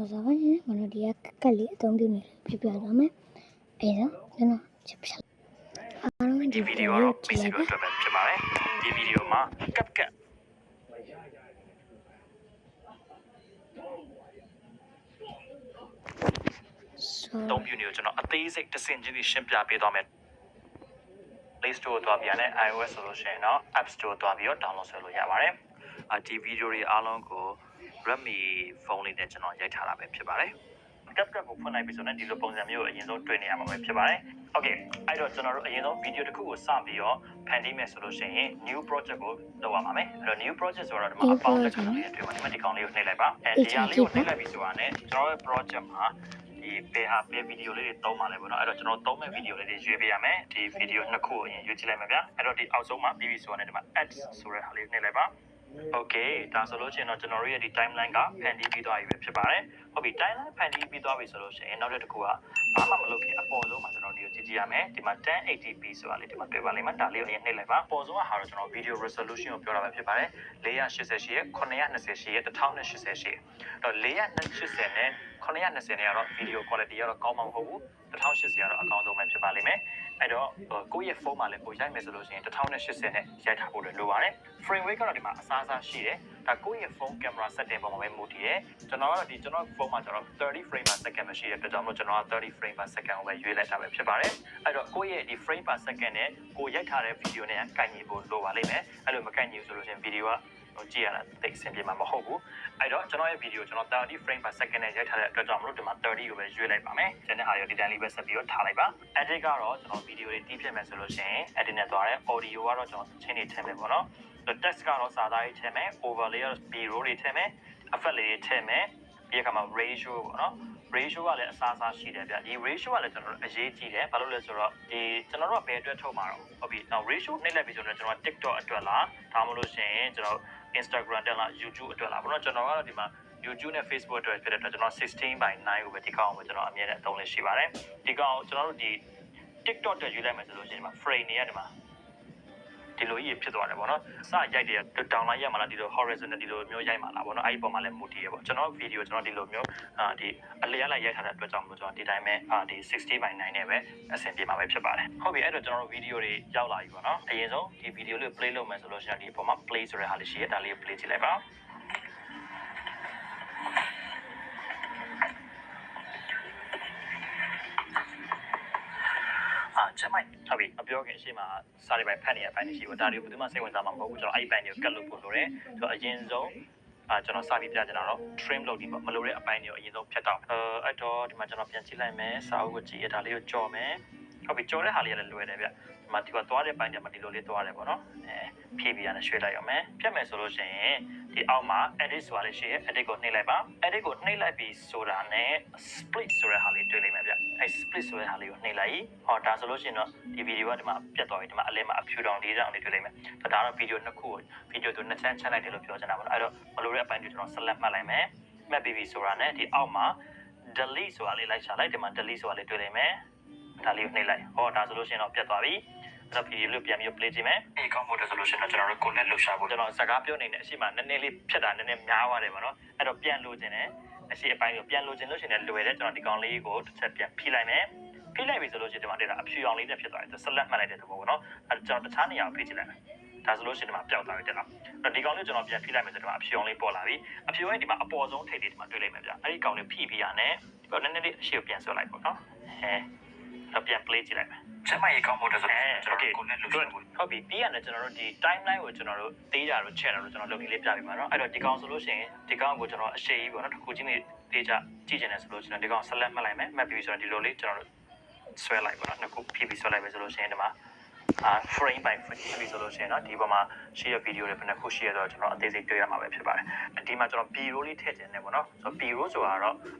ကစားပါနေမလို့ဒီကက်လေးအသုံးပြုနေပြပြသွားမယ်အဲ့ဒါကျွန်တော်ချက်ပြအားလုံးဒီဗီဒီယိုကတော့ basic အတွက်ပဲဖြစ်ပါတယ်ဒီဗီဒီယိုမှာကပ်သုံးပြုနေကိုကျွန်တော်အသေးစိတ်တစ်ဆင့်ချင်းရှင်းပြပေးသွားမယ် Play Store သွားပြန်တဲ့ iOS ဆိုလို့ရှိရင်တော့ App Store သွားပြီးတော့ download ဆွဲလို့ရပါတယ်ဒီဗီဒီယိုတွေအားလုံးကို Redmi ဖုန်းလေးနဲ့ကျွန်တော်ရိုက်ထားတာပဲဖြစ်ပါတယ်ကပ်ကိုဖွင့်လိုက်ပြီဆိုတော့ဒီလိုပုံစံမျိုးကိုအရင်ဆုံးတွေ့နေရမှာပဲဖြစ်ပါတယ် Okay အဲ့တော့ကျွန်တော်တို့အရင်ဆုံးဗီဒီယိုတစ်ခုကိုစပြီးတော့ဖန်တီးမယ်ဆိုလို့ရှိရင် new project ကိုလုပ်ရမှာမယ်အဲ့တော့ new project ဆိုတော့ဒီမှာအပေါင်းလက္ခဏာလေးတွေတွေ့ပါဒီကောင်လေးကိုနှိပ်လိုက်ပါဒီဟာလေးကိုနှိပ်လိုက်ပြီဆိုတာနဲ့ကျွန်တော်ရဲ့ project မှာဒီပေဟာပေဗီဒီယိုလေးတွေသုံးပါလဲပေါ့နော်အဲ့တော့ကျွန်တော်သုံးမဲ့ဗီဒီယိုလေးတွေရွေးပေးရမယ်ဒီဗီဒီယိုနှစ်ခုကိုအရင်ရွေးကြည့်လိုက်မယ်ဗျာအဲ့တော့ဒီအောက်ဆုံးမှာပြီးပြီဆိုတာနဲ့ဒီမှာ add ဆိုတဲ့ဟာလေးနှိပ်လိုက်ပါOkay ဒါဆိုလို့ရှိရင်တော့ကျွန်တော်တို့ရဲ့ဒီ timeline ကဖန်တီးပြီးသွားပြီပဲဖြစ်ပါတယ်ဟုတ်ပြီ timeline ဖန်တီးပြီးသွားပြီဆိုလို့ရှိရင်နောက်တစ်ခုကဘာမှမလုပ်ခင်အပေါ်ဆုံးမှာကျွန်တော်ဒီကိုကြည့်ကြည့်ရမယ်ဒီမှာ 1080p ဆိုတာလေးဒီမှာတွေ့ပါလိမ့်မယ်ဒါလေးကိုအရင်နှိပ်လိုက်ပါအပေါ်ဆုံးကဟာတော့ကျွန်တော် video resolution ကိုပြောတာပဲဖြစ်ပါတယ်480ရှိရ920ရှိရ1080ရှိရအဲ့တော့480နဲ့920နဲ့ကတော့ video quality ကတော့ကောင်းမှာမဟုတ်ဘူး1080ကတော့အကောင်းဆုံးပဲဖြစ်ပါလိမ့်မယ်အဲ့တော့ကိုယ့်ရဲ့ဖုန်းမှာလည်းကိုရိုက်မယ်ဆိုလို့ရှိရင်1080နဲ့ရိုက်ထားဖို့လိုပါတယ် frame rate ကတော့ဒီမှာအစားအစာရှိတယ်ဒါကိုယ့်ရဲ့ဖုန်း camera setting ပေါ်မှာပဲမူတည်ရယ်ကျွန်တော်ကတော့ကျွန်တော်ဖုန်းမှာကျတော့30 frame per second ပဲရှိတဲ့အတွက်ကြောင့်မို့ကျွန်တော်က30 frame per second ကိုပဲရွေးလိုက်တာပဲဖြစ်ပါတယ်အဲ့တော့ကိုယ့်ရဲ့ဒီ frame per second နဲ့ကိုရိုက်ထားတဲ့ video နဲ့ကိုက်ညီဖို့လိုပါလိမ့်မယ်အဲ့လိုမကိုက်ညီဘူးဆိုလို့ရှိရင် video ကကြည့်ရတာသိအဆင်ပြေမှာမဟုတ်ဘူးအဲ့တော့ကျွန်တော်ရဲ့ video ကျွန်တော်30 frame per second နဲ့ရိုက်ထားတဲ့အတွက်ကြောင့်မလို့ဒီမှာ30ကိုပဲရွေးလိုက်ပါမယ်ကျန်တဲ့ဟာတွေဒီတိုင်းလေးပဲဆက်ပြီးတော့ထားလိုက်ပါ edit ကတော့ကျွန်တော် video တွေတီးပြမယ်ဆိုလို့ရှိရင် edit နဲ့သွားတယ် audio ကတော့ကျွန်တော်ချင်းနေထည့်မယ်ပေါ့နော် text ကတော့စာသားရေးထည့်မယ် overlay ကတော့ b-roll တွေထည့်မယ် effect လေးတွေထည့်မယ်ပြီးတော့မှ ratio ပေါ့နော် ratio ကလည်းအစားအစာရှိတယ်ဗျဒီ ratio ကလည်းကျွန်တော်တို့အရေးကြီးတယ်ဘာလို့လဲဆိုတော့ဒီကျွန်တော်တို့ကဘယ်အတွက်ထုတ်မှာတော့ဟုတ်ပြီနောက် ratio နှိပ်လိုက်ပြီဆိုတော့ကျွန်တော် TikTok အတွက်လားဒါမှမဟုတ်ရှင်ကျွန်တော် Instagram တက်လား YouTube အတွက်လားဘာလို့ကျွန်တော်ကတော့ဒီမှာ YouTube နဲ့ Facebook အတွက်ဖြစ်တဲ့အတွက်ကျွန်တော်16:9ကိုပဲဒီကောင်ကိုကျွန်တော်အမြဲတမ်းအသုံးလေးရှိပါတယ်ဒီကောင်ကျွန်တော်တို့ဒီ TikTok တက်ယူလိုက်မယ်ဆိုလို့ရှိရင်ဒီမှာ frame တွေကဒီမှာဒီလိုကြီးဖြစ်သွားတယ်ပေါ့နော်စရိုက်တယ် downline ရမှာလားဒီလို horizontal ဒီလိုမျိုးရိုက်မှာလားပေါ့နော်အဲ့ဒီပုံမှာလည်းမူတည်ရပေါ့ကျွန်တော် video ကျွန်တော်ဒီလိုမျိုးဒီအလျက်လိုက်ရိုက်ထားတဲ့အတွက်ကြောင့်မို့ကျွန်တော်ဒီတိုင်းပဲဒီ60:9နဲ့ပဲအဆင်ပြေမှာပဲဖြစ်ပါတယ်ဟုတ်ပြီအဲ့တော့ကျွန်တော်တို့ video တွေရောက်လာပြီပေါ့နော်အရင်ဆုံးဒီ video လေး play လုပ်မယ်ဆိုလို့ရှိရင်ဒီပုံမှာ play ဆိုတဲ့ဟာလေးရှိရဒါလေးကို play ကြည့်လိုက်ပါချက်မိုက်ဟုတ်ပြီအပြောခင်ရှေ့မှာစာရီပိုင်းဖတ်နေရပိုင်းရှိဘူးဒါတွေကိုဘယ်သူမှစိတ်ဝင်စားမှာမဟုတ်ဘူးကျွန်တော်အဲ့ဒီပိုင်းတွေကိုကတ်လို့ပို့လို့ရတယ်ဆိုတော့အရင်ဆုံးကျွန်တော်စာပြီးပြချင်တာတော့ trim လုပ်ပြီးပေါ့မလိုတဲ့အပိုင်းတွေကိုအရင်ဆုံးဖြတ်တော့အဲ့တော့ဒီမှာကျွန်တော်ပြန်ကြည့်လိုက်မယ်စာအုပ်ကိုကြည့်ရဒါလေးကိုကြော်မယ်ဟုတ်ပြီကြော်တဲ့ဟာလေးလည်းလွယ်တယ်ဗျဒီမှာဒီကသွားတဲ့ပိုင်းကျမှဒီလိုလေးသွားတယ်ပေါ့နော်ဖြည့်ပြီးရတယ်ရွှေ့လိုက်ရမယ်ဖြတ်မယ်ဆိုလို့ရှိရင်ဒီအောက်မှာ edit ဆိုတာလေးရှိရဲ edit ကိုနှိပ်လိုက်ပါ edit ကိုနှိပ်လိုက်ပြီးဆိုတာနဲ့ split ဆိုတဲ့ဟာလေးတွေ့လိမ့်မယ်ဗျအဲ split ဆိုတဲ့ဟာလေးကိုနှိပ်လိုက်ဟောဒါဆိုလို့ရှိရင်တော့ဒီ video ကဒီမှာပြတ်သွားပြီဒီမှာအလင်းမှာအဖြူတောင်လေးတောင်လေးတွေ့လိမ့်မယ်ဒါတော့ video နှစ်ခုကို video သူနှစ်ချမ်းချလိုက်တယ်လို့ပြောချင်တာပေါ့နော်အဲ့တော့မလိုတဲ့အပိုင်းတွေကျွန်တော် select မှတ်လိုက်မယ်မှတ်ပြီးပြီဆိုတာနဲ့ဒီအောက်မှာ delete ဆိုတာလေးလိုက်ရှာလိုက်ဒီမှာ delete ဆိုတာလေးတွေ့လိမ့်မယ်ဒါလေးကိုနှိပ်လိုက်ဟောဒါဆိုလို့ရှိရင်တော့ပြတ်သွားပြီအဲ့တော့ video လေးပြန်ပြီး play ကြည့်မယ်အေးကောင်းဖို့ resolution တော့ကျွန်တော်တို့ connect လုပ်ရှာဖို့ကျွန်တော်စကားပြောနေတဲ့အရှိမနည်းနည်းလေးဖြတ်တာနည်းနည်းများသွားတယ်ပေါ့နော်အဲ့တော့ပြန်လိုချင်တယ်အရှိအပိုင်းကိုပြန်လိုချင်လို့ရှိရင်လွယ်တယ်ကျွန်တော်ဒီကောင်လေးကိုတစ်ချက်ပြန်ဖိလိုက်မယ်ဖိလိုက်ပြီဆိုလို့ရှိရင်ဒီမှာတွေ့တာအဖြူအောင်လေးတက်ဖြစ်သွားတယ် select မှတ်လိုက်တဲ့သဘောပေါ့နော်အဲ့တော့ကျွန်တော်တခြားနေရာကိုဖိကြည့်လိုက်မယ်ဒါဆိုလို့ရှိရင်ဒီမှာပျောက်သွားပြီတဲ့နော်အဲ့ဒီကောင်လေးကျွန်တော်ပြန်ဖိလိုက်မယ်ဆိုတော့အဖြူအောင်လေးပေါ်လာပြီအဖြူရဲ့ဒီမှာအပေါ်ဆုံးထိပ်လေးဒီမှာတွေ့လိုက်မယ်ဗျအဲ့ဒီကောင်လေးဖိပြီးရနဲ့ဒီကောင်နည်းနည်းလေးအရှိကိုပြန်ဆွဲလိုက်ပေါ့နော်တော့ပြန် play ကြည့်လိုက်မယ်ချက်မရေကောင်းဖို့တော့ဆိုတော့ကျွန်တော်ကိုလည်းလုပ်လို့ဟုတ်ပြီပြီးရတယ်ကျွန်တော်တို့ဒီ timeline ကိုကျွန်တော်တို့သေးကြတော့ချက်တော့ကျွန်တော်လုပ်လေးပြပြပါတော့အဲ့တော့ဒီကောင်ဆိုလို့ရှိရင်ဒီကောင်ကိုကျွန်တော်အရှိကြီးပေါ့နော်တစ်ခုချင်းလေးသေးကြကြည့်ချင်တယ်ဆိုလို့ကျွန်တော်ဒီကောင် select မှတ်လိုက်မယ်မှတ်ပြီးဆိုတော့ဒီလိုလေးကျွန်တော်တို့ဆွဲလိုက်ပေါ့နော်နှစ်ခုဖြည့်ပြီးဆွဲလိုက်ပဲဆိုလို့ရှိရင်ဒီမှာframe by frame ပြီးဆိုလို့ရှိရင်တော့ဒီပေါ်မှာရှိရ video တွေဘယ်နှခုရှိရတော့ကျွန်တော်အသေးစိတ်တွေ့ရမှာပဲဖြစ်ပါတယ်ဒီမှာကျွန်တော် b-roll လေးထည့်ခြင်းနဲ့ပေါ့နော်ဆိုတော့ b-roll ဆိုတာတော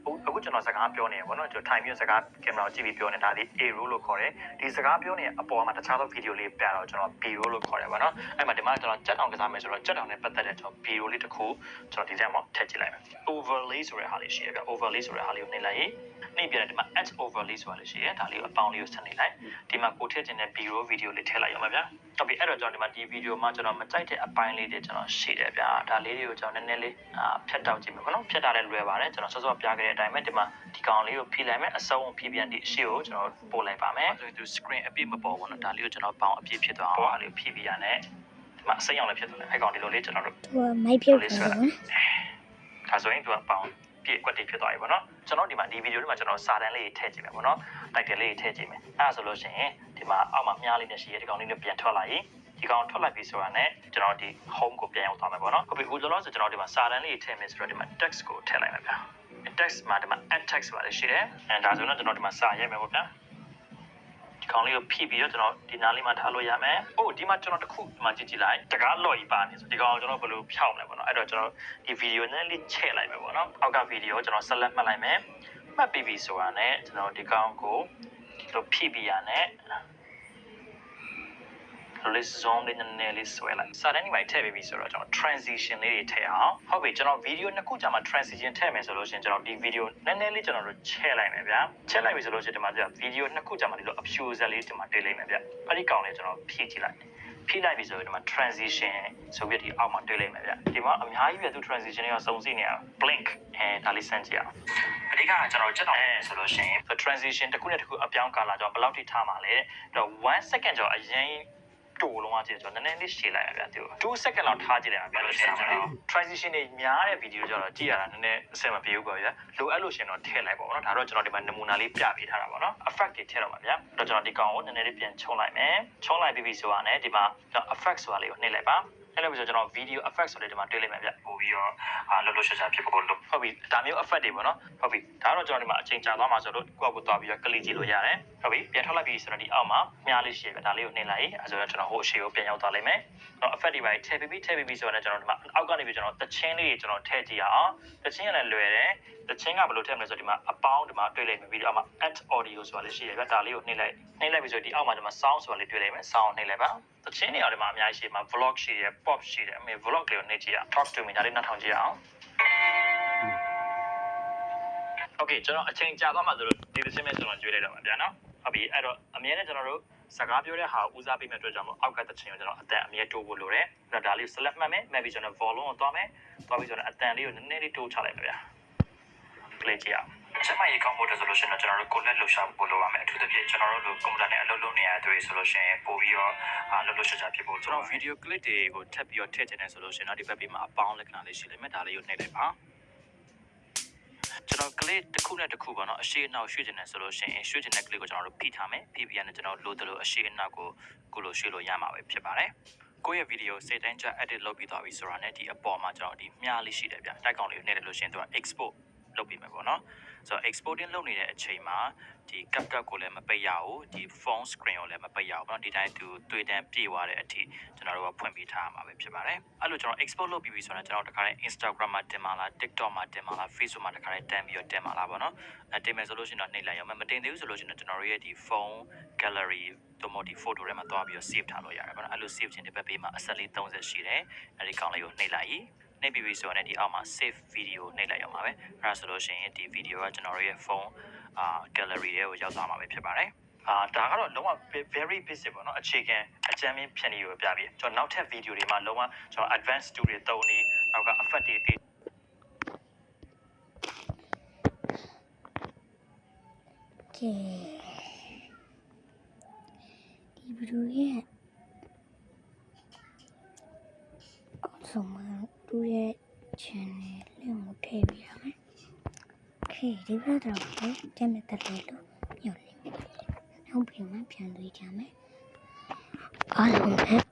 ့အခုကျွန်တော်စကားပြောနေရပေါ့နော်ကျွန်တော် time မျိုးစကားကင်မရာကိုကြည့်ပြီးပြောနေတာဒီ a-roll လို့ခေါ်တယ်ဒီစကားပြောနေတဲ့အပေါ်မှာတခြားသော video လေးပြတော့ကျွန်တော် b-roll လို့ခေါ်တယ်ပေါ့နော်အဲ့မှာဒီမှာကျွန်တော်ကြက်တောင်ကစားမယ်ဆိုတော့ကြက်တောင်နဲ့ပတ်သက်တဲ့ကျွန်တော် b-roll လေးတစ်ခုကျွန်တော်ဒီထဲမှာထည့်ကြည့်လိုက်မယ် overlay ဆိုတဲ့ဟာလေးရှိရပြ overlay ဆိုတဲ့ဟာလေးကိုနှိပ်လိုက်ရင်နှိပ်ပြတယ်ဒီမှာ add overlay ဆိုတာလေးရှိရဒါလေးကိုအပေါင်းလေးကိုဆက်နေလိုက်ဒီမှာကိုထည့်ခြင်းတဲ့ b-roll video လေး လေးထည့်လိုက်ရမှာဗျာဟုတ်ပြီအဲ့တော့ကျွန်တော်ဒီမှာဒီဗီဒီယိုမှာကျွန်တော်မကြိုက်တဲ့အပိုင်းလေးတွေကျွန်တော်ရှိတယ်ဗျာဒါလေးတွေကိုကျွန်တော်နည်းနည်းလေးဖြတ်တောက်ကြည့်မယ်ပေါ့နော်ဖြတ်တာလည်းလွယ်ပါတယ်ကျွန်တော်စောစောပြခဲ့တဲ့အတိုင်းပဲဒီမှာဒီကောင်လေးကိုဖြည့်လိုက်မယ်အစုံဖြည့်ပြန်ဒီအရှိကိုကျွန်တော်ပို့လိုက်ပါမယ်ဆိုရင်သူ screen အပြည့်မပေါ်ဘူးနော်ဒါလေးကိုကျွန်တော်ပေါင်းအပြည့်ဖြစ်သွားအောင်အားလေးဖြည့်ပြရနဲ့ဒီမှာအစိမ်းအောင်လည်းဖြစ်သွားတယ်အဲ့ကောင်ဒီလိုလေးကျွန်တော်တို့သူကမိုက်ပြုတ်တယ်နော်ဒါဆိုရင်သူကပေါင်းပြည့်ကွက်တိဖြစ်သွားပြီပေါ့နော်ကျွန်တော်ဒီမှာဒီဗီဒီယိုလေးမှာကျွန်တော်စာတန်းလေးထည့်ကြည့်မယ်ပေါ့နော်တိုက်တယ်လေးထည့်ကြည့်မယ်အဲ့ဒါဆိုလို့ရှိရင်ဒီမှာအောက်မှာမြားလေးနဲ့ရှိရဲဒီကောင်လေးနဲ့ပြန်ထွက်လာရင်ဒီကောင်ထွက်လိုက်ပြီဆိုတာနဲ့ကျွန်တော်ဒီ home ကိုပြန်ရောက်သွားမယ်ပေါ့နော်ဟုတ်ပြီအခုလောလောဆယ်ကျွန်တော်ဒီမှာစာတန်းလေးထည့်မယ်ဆိုတော့ဒီမှာ text ကိုထည့်လိုက်မယ်ဗျာ text မှာဒီမှာ add text ပါလေရှိတယ်အဲဒါဆိုတော့ကျွန်တော်ဒီမှာစာရိုက်မယ်ပေါ့ဗျာဒီကောင်လေးကိုဖိပြီးတော့ကျွန်တော်ဒီနားလေးမှာထားလို့ရမယ်။အိုးဒီမှာကျွန်တော်တစ်ခုဒီမှာကြည့်လိုက်တကားလော်ကြီးပါနေဆိုဒီကောင်ကျွန်တော်ဘယ်လိုဖြောင်းမလဲပေါ့နော်။အဲ့တော့ကျွန်တော်ဒီဗီဒီယိုနဲ့လေးချဲ့လိုက်မယ်ပေါ့နော်။အောက်ကဗီဒီယိုကျွန်တော်ဆက်လက်မှတ်လိုက်မယ်။မှတ်ပြီးပြီဆိုတာနဲ့ကျွန်တော်ဒီကောင်ကိုဒီလိုဖိပြီးရနဲ့လေး zone လေးနည်းနည်းလေးဆွဲလိုက်စာတန်းဒီမှာထည့်ပြီးပြီဆိုတော့ကျွန်တော် transition လေးတွေထည့်အောင်ဟုတ်ပြီကျွန်တော်ဗီဒီယိုနှစ်ခုကြာမှ transition ထည့်မယ်ဆိုလို့ရှိရင်ကျွန်တော်ဒီဗီဒီယိုနည်းနည်းလေးကျွန်တော်တို့ချဲ့လိုက်မယ်ဗျာချဲ့လိုက်ပြီဆိုလို့ရှိရင်ဒီမှာဗီဒီယိုနှစ်ခုကြာမှဒီလိုအဖြူစက်လေးဒီမှာတွေ့လိမ့်မယ်ဗျအဲ့ဒီကောင်လေးကျွန်တော်ဖြည့်ကြည့်လိုက်ဖြည့်လိုက်ပြီဆိုရင်ဒီမှာ transition ဆိုပြီးဒီအောက်မှာတွေ့လိမ့်မယ်ဗျဒီမှာအများကြီးပဲသူ transition တွေကစုံစည်းနေအောင် blink ဒါလေးစမ်းကြည့်အောင်အဓိကကျွန်တော်ချက်တော့ဆိုလို့ရှိရင် transition တစ်ခုနဲ့တစ်ခုအပြောင်းကာလာကြောင့်ဘယ်လောက်ထိထားမှာလဲအဲ့တော့1 second ကျော်အရင်တိုးလုံးဝကြည့်ကျွန်တော်နည်းနည်းလေးရှည်လိုက်ရဗျာသူ2 second လောက်ထားကြည့်တယ်ဗျာလို့ရှိရင်ကျွန်တော် transition တွေများတဲ့ဗီဒီယိုကျတော့ကြည့်ရတာနည်းနည်းအဆင်မပြေဘူးပေါ့ဗျာလိုအပ်လို့ရှိရင်တော့ထည့်လိုက်ပေါ့နော်ဒါတော့ကျွန်တော်ဒီမှာနမူနာလေးပြပေးထားတာပေါ့နော် effect တွေထည့်တော့မှာဗျာအဲ့တော့ကျွန်တော်ဒီကောင်ကိုနည်းနည်းလေးပြန်ချုံလိုက်မယ်ချုံလိုက်ပြီးပြီဆိုတာနဲ့ဒီမှာကျွန်တော် effect ဆိုတာလေးကိုနှိပ်လိုက်ပါအဲ့လိုဆိုကျွန်တော် video effect ဆိုတဲ့ဒီမှာတွေ့လိုက်မယ်ဗျပို့ပြီးတော့လှုပ်ရှားဖြစ်ဖို့လို့ဟုတ်ပြီဒါမျိုး effect တွေပေါ့နော်ဟုတ်ပြီဒါတော့ကျွန်တော်ဒီမှာအချိန်ကြာသွားမှာဆိုတော့ကိုယ့်ကိုသွားပြီးတော့ click ကြည့်လို့ရတယ်ဟုတ်ပြီပြန်ထွက်လိုက်ပြီဆိုတော့ဒီအောက်မှာမြားလေးရှိရပဲဒါလေးကိုနှိပ်လိုက်အဲဆိုတော့ကျွန်တော်ဟိုအရှိကိုပြန်ရောက်သွားလိမ့်မယ်တော့ effect တွေပါထည့်ပြီးဆိုတော့ကျွန်တော်ဒီမှာအောက်ကနေပြီးကျွန်တော်တချင်းလေးကျွန်တော်ထည့်ကြည့်အောင်တချင်းကလည်းလွယ်တယ်တချင်းကဘယ်လိုထည့်မလဲဆိုတော့ဒီမှာအပေါင်းဒီမှာတွေ့လိမ့်မယ်ပြီးတော့အောက်မှာ add audio ဆိုတာလေးရှိရပဲဒါလေးကိုနှိပ်လိုက်ပြီဆိုတော့ဒီအောက်မှာဒီမှာ sound ဆိုတာလေးတွေ့လိမ့်မယ် sound နှိပ်လိုက်ပါတချင်းတွေဒီမှာအများကြီးရှိမှာ vlog ရှိတယ် pop ရှိတယ်အမေ vlog လေးကိုနှိပ်ကြည့်ရအောင် talk to me ဒါလေးနှာထောင်ကြည့်ရအောင်โอเคကျွန်တော်အချိန်ကြာသွားမှဆိုလို့ဒီတစ်ချက်မဲ့ကျွန်တော်ကြွေးလိုက်တော့မှာဗျာနော်ဟုတ်ပြီအဲ့တော့အမြဲတမ်းကျွန်တော်တို့စကားပြောတဲ့ဟာကိုဦးစားပေးမဲ့အတွက်ကြောင့်မို့အောက်ကတစ်ချိန်ကိုကျွန်တော်အတန်အမြဲတိုးဖို့လိုတယ်အဲ့တော့ဒါလေးကို select မှတ်မယ်မှတ်ပြီးကျွန်တော် volume ကိုသွားမယ်သွားပြီးကျွန်တော်အတန်လေးကိုနည်းနည်းလေးတိုးချလိုက်မယ်ဗျာ play ကြည့်အောင်ချက်မှရေကောင်းဖို့ဆိုလို့ရှိရင်ကျွန်တော်တို့ကိုလက်လှူရှာဖို့လိုပါမယ်အထူးသဖြင့်ကျွန်တော်တို့လိုကွန်ပျူတာနဲ့အလုပ်လုပ်နေရတဲ့ဆိုလို့ရှိရင်ပို့ပြီးတော့လှုပ်ရှားဖြစ်ဖို့ကျွန်တော်ဗီဒီယို clip တွေကိုထပ်ပြီးတော့ထည့်ချင်တယ်ဆိုလို့ရှိရင်တော့ဒီဘက်ဘေးမှာအပေါင်းလက္ခဏာလေးရှိလိမ့်မယ်ဒါလေးကိုနှိပ်လိုက်ပါကျွန်တော် clip တစ်ခုနဲ့တစ်ခုပေါ့နော်အရှိအနောက်ရွှေ့ချင်တယ်ဆိုလို့ရှိရင်ရွှေ့ချင်တဲ့ clip ကိုကျွန်တော်တို့ဖိထားမယ်ဖိပြီးရင်ကျွန်တော်လိုသလိုအရှိအနောက်ကိုကိုလိုရွှေ့လို့ရမှာပဲဖြစ်ပါတယ်ကိုယ့်ရဲ့ဗီဒီယိုစိတ်တိုင်းကျ edit လုပ်ပြီးသွားပြီဆိုတာနဲ့ဒီအပေါ်မှာကျွန်တော်ဒီမြားလေးရှိတယ်ဗျတိုက်ကောင်လေးကိုနှိပ်လိုက်လို့ရှိရင်သူက export လုပ်ပြီးမယ်ပေါ့နော်ဆိုတော့ exporting လုပ်နေတဲ့အချိန်မှာဒီ CapCut ကိုလည်းမပိတ်ရဘူးဒီ phone screen ကိုလည်းမပိတ်ရဘူးเนาะဒီတိုင်းသူတွေ့တန်းပြေသွားတဲ့အထိကျွန်တော်တို့ကဖွင့်ပေးထားရမှာပဲဖြစ်ပါတယ်အဲ့လိုကျွန်တော် export လုပ်ပြီးပြီဆိုတော့ကျွန်တော်တခါတည်း Instagram မှာတင်ပါလား TikTok မှာတင်ပါလား Facebook မှာတခါတည်းတန်းပြီးတော့တင်ပါလားပေါ့နော်တင်မယ်ဆိုလို့ရှိရင်တော့နှိပ်လိုက်ရအောင်မတင်သေးဘူးဆိုလို့ရှိရင်ကျွန်တော်တို့ရဲ့ဒီ phone gallery တို့မို့ဒီ photo တွေမှာသွားပြီးတော့ save ထားလို့ရတယ်ပေါ့နော်အဲ့လို save ခြင်းဒီဘက်ဘေးမှာအဆက်လေး30ရှိတယ်အဲ့ဒီကောင်လေးကိုနှိပ်လိုက်နှိပ်ပြီးပြီဆိုတော့ဒီအောက်မှာ save video နှိပ်လိုက်ရအောင်ပါပဲအဲ့ဒါဆိုလို့ရှိရင်ဒီ video ကကျွန်တော်တို့ရဲ့ phone gallery ရဲ့ကိုရောက်သွားမှာပဲဖြစ်ပါတယ်ဒါကတော့လုံးဝ very basic ပေါ့နော်အခြေခံအကြမ်းမြင့်ဖြန်လေးကိုပြပြီးကျွန်တော်နောက်ထပ် video တွေမှာလုံးဝကျွန်တော် advanced tool တွေသုံးနေနောက်က effect တွေဒီဗီဒီယိုရဲ့အောက်ဆုံးမှာသူ့ရဲ့ channel လေးကိုထည့်ပြရမယ်။ Okay ဒီဘက်တော့တက်မဲ့တက်လေးလို့ညွှန်နေ။နောက်ပြီးမှပြန်တွေ့ကြမယ်။အားလုံးပဲ